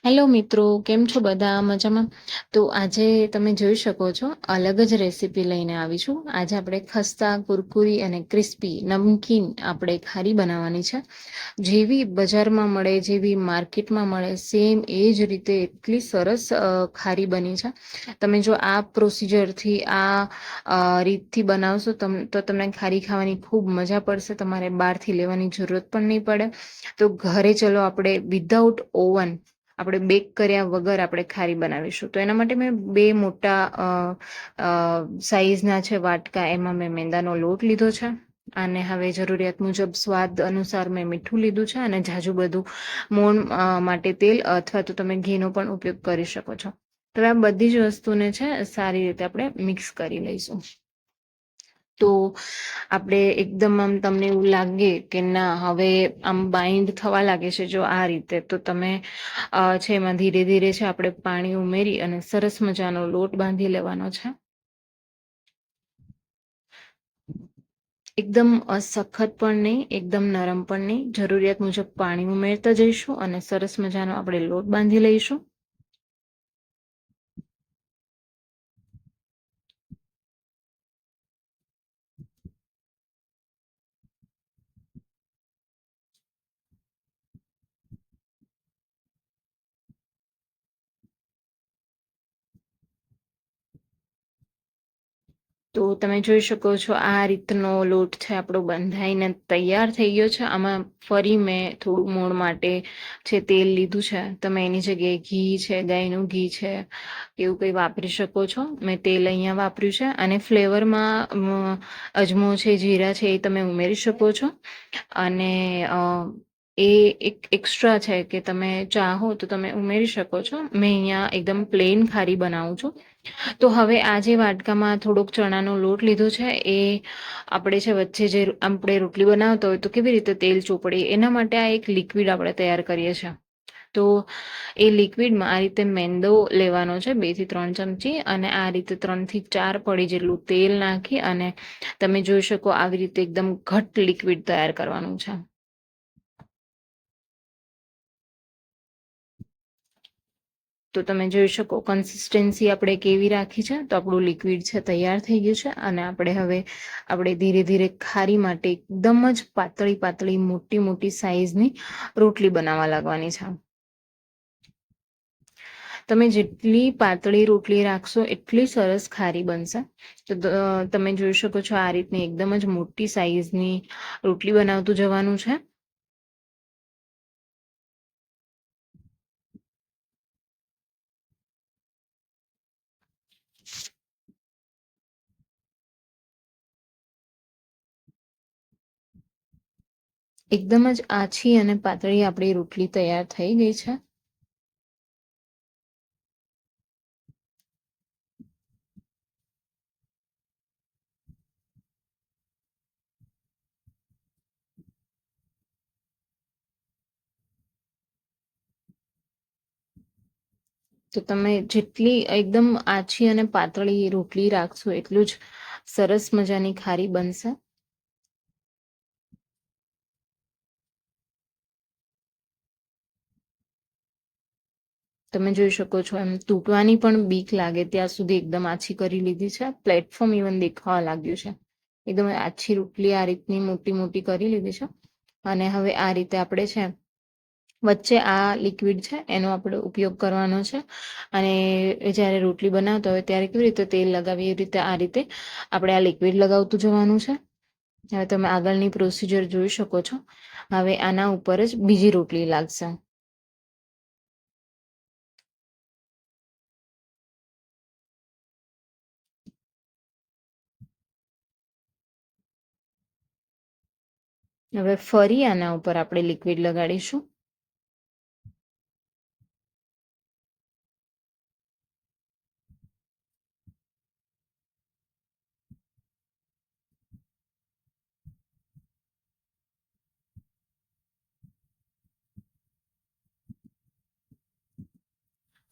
Hello મિત્રો, કેમ છો બધા મજામાં? તો આજે તમે જોઈ શકો છો અલગ જ રેસીપી લઈને આવી છું. આજે આપણે ખસ્તા, કુરકુરી અને ક્રિસ્પી નમકીન આપણે ખારી બનાવવાની છે. જેવી બજારમાં મળે, જેવી માર્કેટમાં મળે, સેમ એ જ રીતે એટલી સરસ ખારી બની છે. તમે જો આ પ્રોસિજરથી રીતથી બનાવશો તો તમને ખારી ખાવાની ખૂબ મજા પડશે. તમારે બહારથી લેવાની જરૂરત પણ નહીં પડે. તો ઘરે ચલો આપણે વિધાઉટ ઓવન આપણે બેક કર્યા વગર આપણે ખારી બનાવીશું. તો એના માટે મેં બે મોટા સાઈઝના છે વાટકા, એમાં મેં મેંદાનો લોટ લીધો છે. અને હવે જરૂરિયાત મુજબ સ્વાદ અનુસાર મેં મીઠું લીધું છે અને ઝાઝું બધું મોણ માટે તેલ અથવા તો તમે ઘીનો પણ ઉપયોગ કરી શકો છો. તો આ બધી જ વસ્તુને છે સારી રીતે આપણે મિક્સ કરી લઈશું. તો આપણે એકદમ આમ તમને એવું લાગે કે ના હવે આમ બાઇન્ડ થવા લાગે છે જો આ રીતે, તો તમે છે એમાં ધીરે ધીરે છે આપણે પાણી ઉમેરી અને સરસ મજાનો લોટ બાંધી લેવાનો છે. એકદમ સખત પણ નહીં, એકદમ નરમ પણ નહીં, જરૂરિયાત મુજબ પાણી ઉમેરતા જઈશું અને સરસ મજાનો આપણે લોટ બાંધી લઈશું. તો તમે જોઈ શકો છો આ રીતનો લોટ છે આપણો બંધાઈને તૈયાર થઈ ગયો છે. આમાં ફરી મેં થોડું મોણ માટે છે તેલ લીધું છે. તમે એની જગ્યાએ ઘી છે, ગાયનું ઘી છે, એવું કંઈ વાપરી શકો છો. મેં તેલ અહીંયા વાપર્યું છે. અને ફ્લેવરમાં અજમો છે, જીરા છે, એ તમે ઉમેરી શકો છો. અને એ એક એક્સ્ટ્રા છે કે તમે ચાહો તો તમે ઉમેરી શકો છો. મેં અહીંયા એકદમ પ્લેન ખારી બનાવું છું. તો હવે આ જે વાટકામાં થોડોક ચણાનો લોટ લીધો છે, એ આપણે છે વચ્ચે જે આપણે રોટલી બનાવતા હોય તો કેવી રીતે તેલ ચોપડીએ, એના માટે આ એક લિક્વિડ આપણે તૈયાર કરીએ છીએ. તો એ લિક્વિડમાં આ રીતે મેંદો લેવાનો છે, 2 થી 3 ચમચી, અને આ રીતે 3 થી 4 પડી જેટલું તેલ નાખી અને તમે જોઈ શકો આવી રીતે એકદમ ઘટ્ટ લિક્વિડ તૈયાર કરવાનું છે. તો તમે જોઈ શકો કન્સિસ્ટન્સી આપણે કેવી રાખી છે. તો આપણું લિક્વિડ છે તૈયાર થઈ ગયું છે. અને આપણે ધીરે ધીરે ખારી માટે એકદમ જ પાતળી પાતળી મોટી મોટી સાઈઝની રોટલી બનાવવા લાગવાની છે. તમે જેટલી પાતળી રોટલી રાખશો એટલી સરસ ખારી બનશે. તો તમે જોઈ શકો છો આ રીતની એકદમ જ મોટી સાઈઝની રોટલી બનાવતું જવાનું છે. એકદમ જ આછી અને પાતળી આપણી રોટલી તૈયાર થઈ ગઈ છે. તો તમે જેટલી એકદમ આછી અને પાતળી રોટલી રાખશો એટલું જ સરસ મજાની ખારી બનશે. તમે જોઈ શકો છો એમ તૂટવાની પણ બીક લાગે ત્યાં સુધી એકદમ આછી કરી લીધી છે. પ્લેટફોર્મ ઇવન દેખાવા લાગ્યું છે. એકદમ આછી રોટલી આ રીતની મોટી મોટી કરી લીધી છે. અને હવે આ રીતે આપણે છે વચ્ચે આ લિક્વિડ છે એનો આપણે ઉપયોગ કરવાનો છે. અને જ્યારે રોટલી બનાવતા હોય ત્યારે કેવી રીતે તેલ લગાવીએ એવી રીતે આ રીતે આપણે આ લિક્વિડ લગાવતું જવાનું છે. હવે તમે આગળની પ્રોસિજર જોઈ શકો છો. હવે આના ઉપર જ બીજી રોટલી લાગશે. હવે ફરી આના ઉપર આપણે લિક્વિડ લગાડીશું.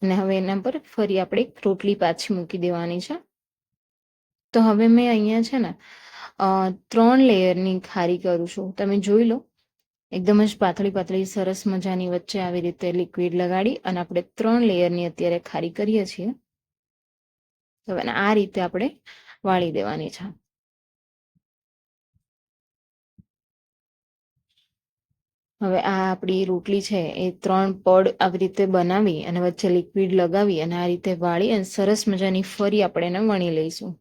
અને હવે એના પર ફરી આપણે રોટલી પાછી મૂકી દેવાની છે. તો હવે મેં અહીંયા છે ને 3 લેયરની ખારી કરું છું. તમે જોઈ લો. એકદમ જ પાતળી પાતળી સરસ મજાની વચ્ચે આવી રીતે લિક્વિડ લગાડી અને આપણે 3 લેયરની અત્યારે ખારી કરીએ છીએ. હવે આ રીતે આપણે વાળી દેવાની છે. હવે આ આપણી રોટલી છે એ 3 પડ આવી રીતે બનાવી અને વચ્ચે લિક્વિડ લગાવી અને આ રીતે વાળી અને સરસ મજાની ફરી આપણે એને વણી લઈશું.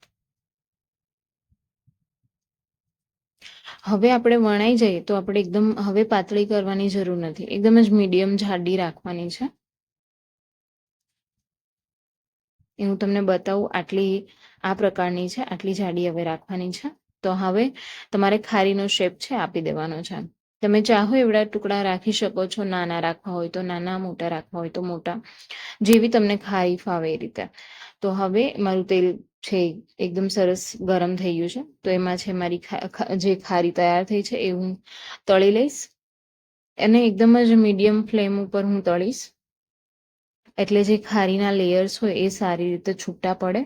હવે આપણે વણાઈ જઈએ તો આપણે એકદમ હવે પાતળી કરવાની જરૂર નથી, એકદમ જ મીડિયમ જાડી રાખવાની છે. એ હું તમને બતાવું, આ પ્રકારની છે, આટલી જાડી હવે રાખવાની છે. તો હવે તમારે ખારીનો શેપ છે આપી દેવાનો છે. તમે ચાહો એવડા ટુકડા રાખી શકો છો, નાના રાખવા હોય તો નાના, મોટા રાખવા હોય તો મોટા, જેવી તમને ખારી ફાવે એ રીતે. તો હવે મારું તેલ છે એકદમ સરસ ગરમ થઈ ગયું છે. તો એમાં છે મારી જે ખારી તૈયાર થઈ છે એ હું તળી લઈશ. એને એકદમ જ મીડિયમ ફ્લેમ ઉપર હું તળીશ, એટલે જે ખારીના લેયર્સ હોય એ સારી રીતે છૂટા પડે.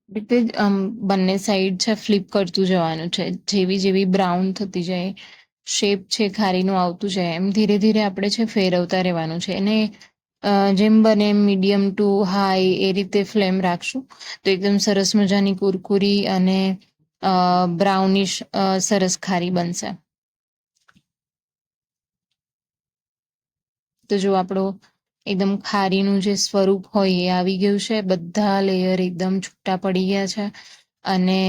રીતે જ બંને સાઈડ છે ફ્લિપ કરતું જવાનું છે. જેવી જેવી બ્રાઉન થતી જાય, શેપ છે ખારીનું આવતું જાય, એમ ધીરે ધીરે આપણે છે ફેરવતા રહેવાનું છે. એને જેમ બને એમ મીડિયમ ટુ હાઈ એ રીતે ફ્લેમ રાખશું તો એકદમ સરસ મજાની કુરકુરી અને બ્રાઉનિશ સરસ ખારી બનશે. તો જો આપણો એકદમ ખારીનું જે સ્વરૂપ હોય એ આવી ગયું છે. બધા લેયર એકદમ છૂટા પડી ગયા છે અને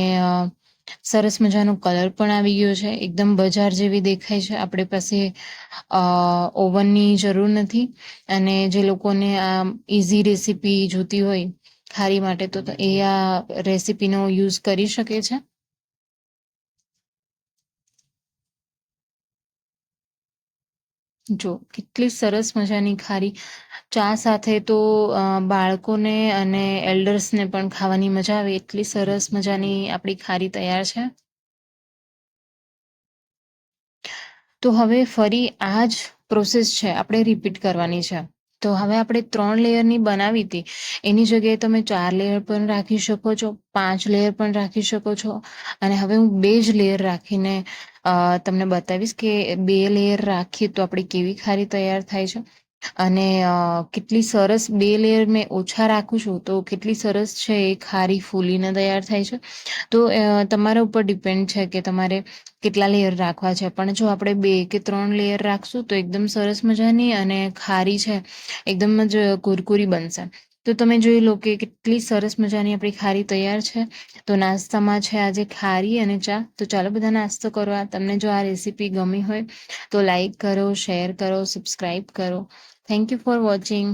સરસ મજાનો કલર પણ આવી ગયો છે. એકદમ બજાર જેવી દેખાય છે. આપણે પાસે ઓવનની જરૂર નથી. અને જે લોકોને આ ઇઝી રેસીપી જોતી હોય ખારી માટે, તો એ આ રેસીપીનો યુઝ કરી શકે છે. જો કેટલી સરસ મજાની ખારી, ચા સાથે તો બાળકોને અને એલ્ડર્સને પણ ખાવાની મજા આવે એટલી સરસ મજાની આપણી ખારી તૈયાર છે. તો હવે ફરી આ જ પ્રોસેસ છે આપણે રિપીટ કરવાની છે. તો હવે આપણે 3 લેયરની બનાવી હતી, એની જગ્યાએ તમે 4 લેયર પણ રાખી શકો છો, 5 લેયર પણ રાખી શકો છો. અને હવે હું 2 જ લેયર રાખીને તમને બતાવીશ કે 2 લેયર રાખીએ તો આપણી કેવી ખારી તૈયાર થાય છે. અને કેટલી સરસ 2 લેયર મેં ઓછા રાખું છું તો કેટલી સરસ છે એ ખારી ફૂલીને તૈયાર થાય છે. તો તમારા ઉપર ડિપેન્ડ છે કે તમારે કેટલા લેયર રાખવા છે. પણ જો આપણે 2 કે 3 લેયર રાખશું તો એકદમ સરસ મજાની અને ખારી છે એકદમ જ કુરકુરી બનશે. તો તમે જોઈ લો કે કેટલી સરસ મજાની આપણી ખારી તૈયાર છે. તો નાસ્તામાં છે આજે ખારી અને ચા. તો ચાલો બધા નાસ્તો કરવા. તમને જો આ રેસીપી ગમી હોય તો લાઈક કરો, શેર કરો, સબસ્ક્રાઈબ કરો. Thank you for watching.